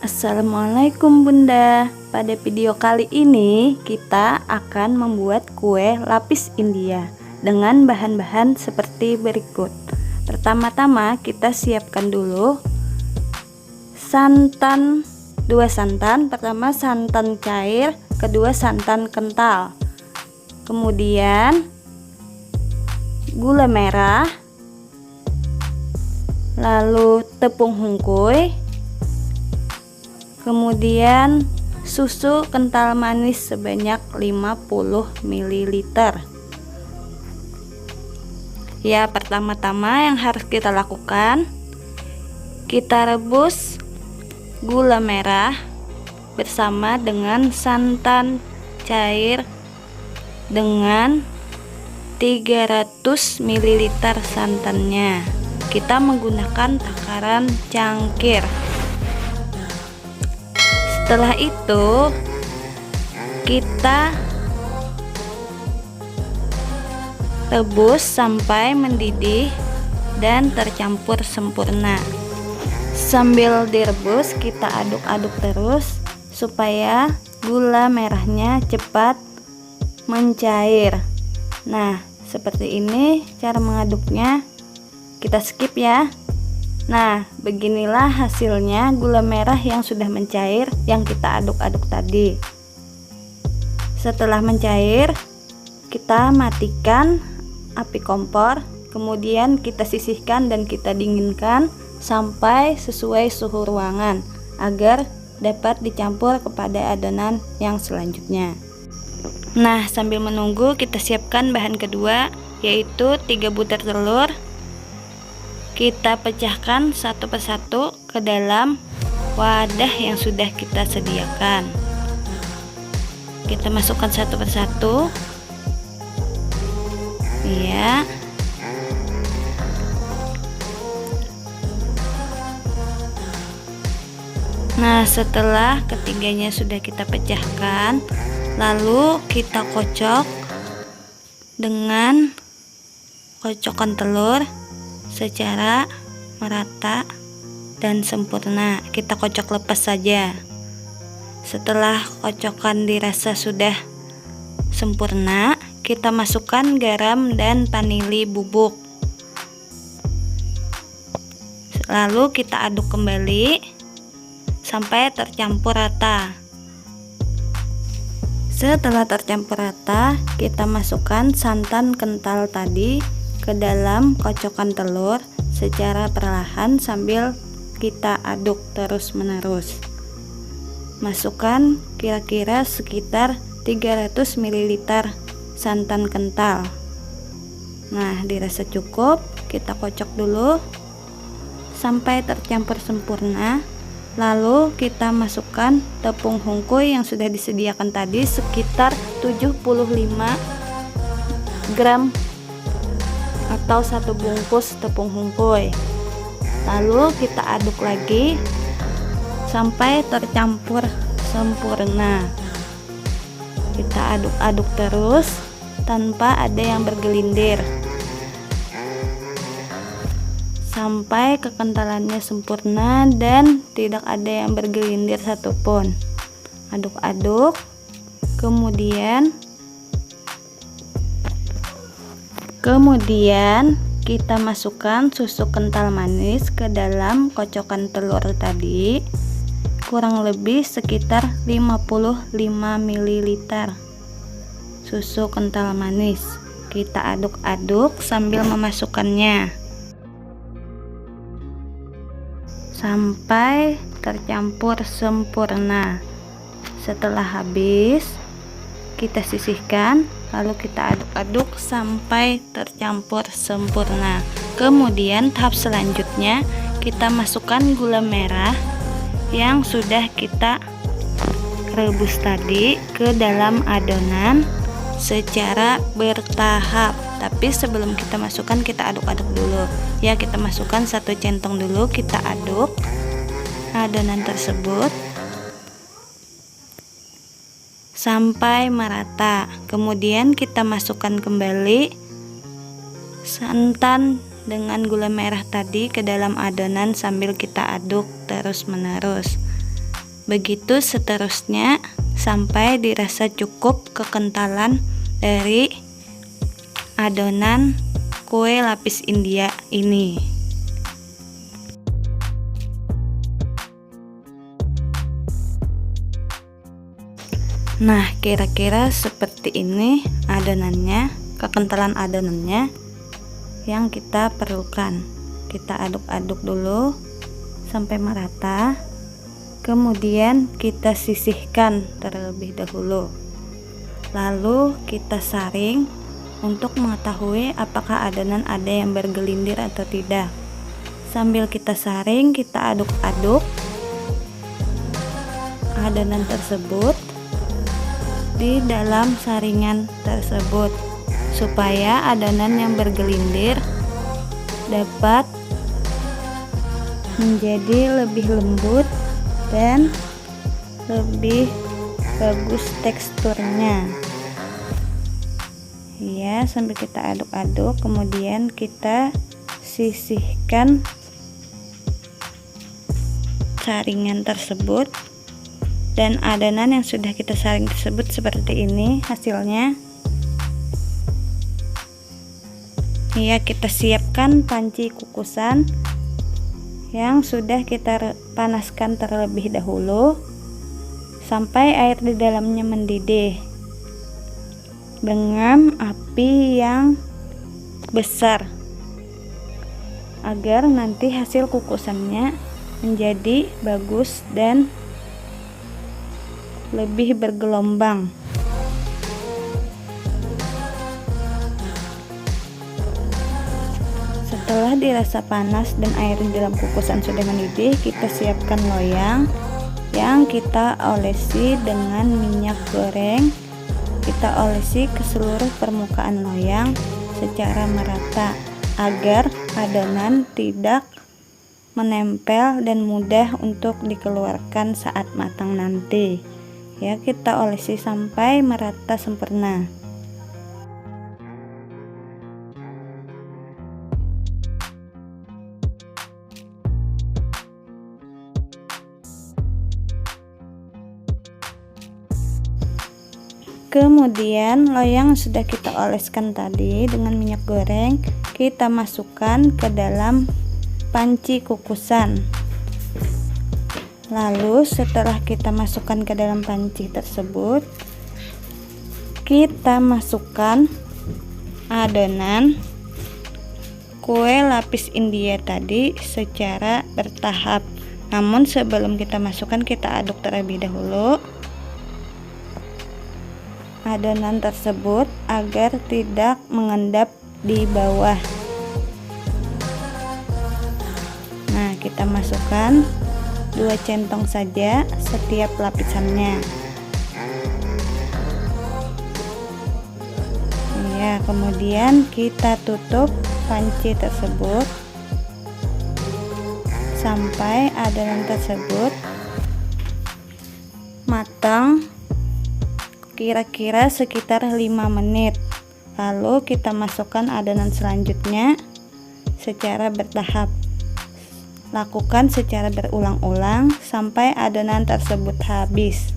Assalamualaikum Bunda. Pada video kali ini kita akan membuat kue lapis India dengan bahan-bahan seperti berikut. Pertama-tama kita siapkan dulu santan, 2 santan. Pertama santan cair, kedua santan kental. Kemudian gula merah, lalu tepung hungkui, kemudian susu kental manis sebanyak 50 ml. Ya, pertama-tama yang harus kita lakukan, kita rebus gula merah bersama dengan santan cair dengan 300 ml santannya. Kita menggunakan takaran cangkir. Setelah itu kita rebus sampai mendidih dan tercampur sempurna. Sambil direbus kita aduk-aduk terus supaya gula merahnya cepat mencair. Nah, seperti ini cara mengaduknya. Kita skip ya. Nah, beginilah hasilnya gula merah yang sudah mencair yang kita aduk-aduk tadi. Setelah mencair, kita matikan api kompor, kemudian kita sisihkan dan kita dinginkan sampai sesuai suhu ruangan agar dapat dicampur kepada adonan yang selanjutnya. Nah, sambil menunggu kita siapkan bahan kedua, yaitu 3 butir telur. Kita pecahkan satu persatu ke dalam wadah yang sudah kita sediakan. Kita masukkan satu persatu. Ya. Nah, setelah ketiganya sudah kita pecahkan, lalu kita kocok dengan kocokan telur secara merata dan sempurna. Kita kocok lepas saja. Setelah kocokan dirasa sudah sempurna, kita masukkan garam dan vanili bubuk. Lalu kita aduk kembali sampai tercampur rata. Setelah tercampur rata, kita masukkan santan kental tadi ke dalam kocokan telur secara perlahan sambil kita aduk terus-menerus. Masukkan kira-kira sekitar 300 ml santan kental. Nah, dirasa cukup, kita kocok dulu sampai tercampur sempurna. Lalu kita masukkan tepung hungkui yang sudah disediakan tadi sekitar 75 gram atau 1 bungkus tepung hungkui. Lalu kita aduk lagi sampai tercampur sempurna. Kita aduk-aduk terus tanpa ada yang bergelindir sampai kekentalannya sempurna dan tidak ada yang bergelindir satupun. Aduk-aduk, kemudian kita masukkan susu kental manis ke dalam kocokan telur tadi, kurang lebih sekitar 55 ml susu kental manis. Kita aduk-aduk sambil memasukkannya sampai tercampur sempurna. Setelah habis, kita sisihkan, lalu kita aduk-aduk sampai tercampur sempurna. Kemudian tahap selanjutnya kita masukkan gula merah yang sudah kita rebus tadi ke dalam adonan secara bertahap. Tapi sebelum kita masukkan, kita aduk-aduk dulu ya. Kita masukkan 1 centong dulu, kita aduk adonan tersebut sampai merata. Kemudian kita masukkan kembali santan dengan gula merah tadi ke dalam adonan sambil kita aduk terus menerus. Begitu seterusnya sampai dirasa cukup kekentalan dari adonan kue lapis India ini. Nah, kira-kira seperti ini adonannya, kekentalan adonannya yang kita perlukan. Kita aduk-aduk dulu sampai merata. Kemudian kita sisihkan terlebih dahulu. Lalu kita saring untuk mengetahui apakah adonan ada yang bergelindir atau tidak. Sambil kita saring, kita aduk-aduk adonan tersebut di dalam saringan tersebut supaya adonan yang bergelindir dapat menjadi lebih lembut dan lebih bagus teksturnya. Ya, sambil kita aduk-aduk, kemudian kita sisihkan saringan tersebut, dan adonan yang sudah kita saring tersebut seperti ini hasilnya. Ya, kita siapkan panci kukusan yang sudah kita panaskan terlebih dahulu sampai air di dalamnya mendidih dengan api yang besar agar nanti hasil kukusannya menjadi bagus dan lebih bergelombang. Setelah dirasa panas dan air di dalam kukusan sudah mendidih, kita siapkan loyang yang kita olesi dengan minyak goreng. Kita olesi ke seluruh permukaan loyang secara merata agar adonan tidak menempel dan mudah untuk dikeluarkan saat matang nanti. Ya, kita olesi sampai merata sempurna. Kemudian loyang sudah kita oleskan tadi dengan minyak goreng, kita masukkan ke dalam panci kukusan. Lalu setelah kita masukkan ke dalam panci tersebut, kita masukkan adonan kue lapis India tadi secara bertahap. Namun sebelum kita masukkan, kita aduk terlebih dahulu adonan tersebut agar tidak mengendap di bawah. Nah, kita masukkan 2 centong saja setiap lapisannya. Ya, kemudian kita tutup panci tersebut sampai adonan tersebut matang kira-kira sekitar 5 menit. Lalu kita masukkan adonan selanjutnya secara bertahap. Lakukan secara berulang-ulang sampai adonan tersebut habis.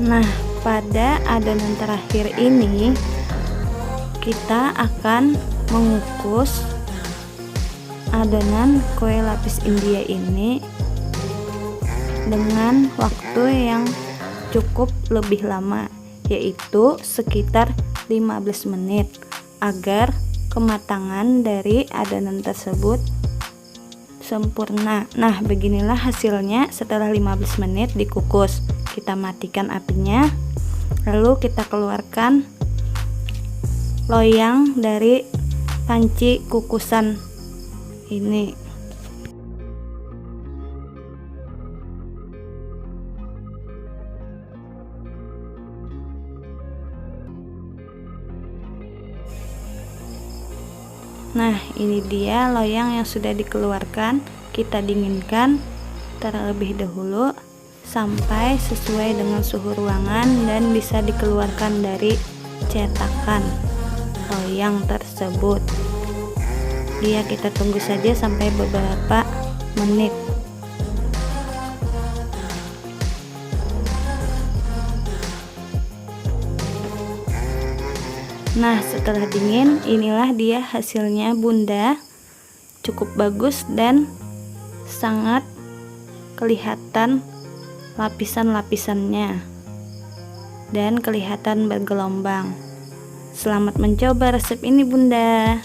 Nah, pada adonan terakhir ini kita akan mengukus adonan kue lapis India ini dengan waktu yang cukup lebih lama, yaitu sekitar 15 menit agar kematangan dari adonan tersebut sempurna. Nah, beginilah hasilnya setelah 15 menit dikukus. Kita matikan apinya, lalu kita keluarkan loyang dari panci kukusan ini. Nah, ini dia loyang yang sudah dikeluarkan. Kita dinginkan terlebih dahulu sampai sesuai dengan suhu ruangan dan bisa dikeluarkan dari cetakan loyang tersebut. Dia kita tunggu saja sampai beberapa menit. Nah, setelah dingin, inilah dia hasilnya Bunda. Cukup bagus dan sangat kelihatan lapisan-lapisannya dan kelihatan bergelombang. Selamat mencoba resep ini, Bunda.